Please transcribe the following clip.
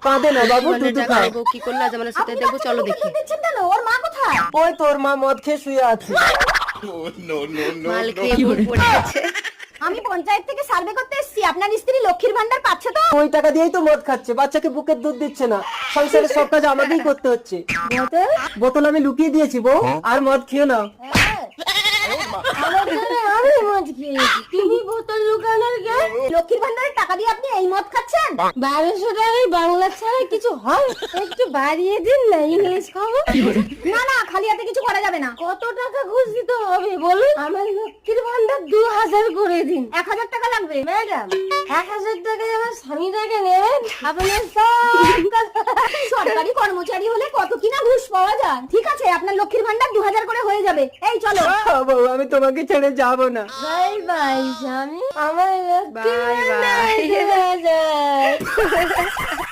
কাঁদে না বাবু, দুধ খায়। কি করলো আজ আমার সাথে, দেখবো চলো দেখি। ওর মা কোথায়? ওই তোর মা মদ খেয়ে শুয়ে আছে। মাল খেয়ে বউ পড়ে আছে। আমি পঞ্চায়েত থেকে সার্ভে করতে এসেছি, আপনার স্ত্রী লক্ষ্মীর ভান্ডার পাচ্ছে তো? ওই টাকা দিয়েই তো মদ খাচ্ছে, বাচ্চাকে বুকের দুধ দিচ্ছে না, সংসারের সব কাজ আমাকেই করতে হচ্ছে। বোতল আমি লুকিয়ে দিয়েছি বউ, আর মদ খেও না। আমি মদ খেয়েছি, তুমি বোতল লুকানোর গে? লক্ষ্মীর ভান্ডারের টাকা দিয়ে আপনি এই মদ খাচ্ছেন? 1200 টাকায় বাংলা ছাড়া কিছু হয়? একটু বাড়িয়ে দিন না, ইংলিশ খাবো। না না, খালি হাতে কিছু করা যাবে না। কত টাকা ঘুষ দিতে হবে বলুন? আমার লক্ষ্মীর ভান্ডার 2000 করে দিন। 1000 টাকা লাগবে ম্যাডাম। 1000 টাকায় আমার স্বামীটাকে নেন, আপনার সরকারি কর্মচারী হলে কত কিনা ঘুষ পাওয়া যায়। ঠিক আছে, আপনার লক্ষ্মীর ভান্ডার 2000 করে হয়ে যাবে। এই চলো। বউ, আমি তোমাকে ছেড়ে যাবো না। বাই বাই স্বামী, আমার লক্ষ্মীর বাই ভান্ডার বাই। 2000।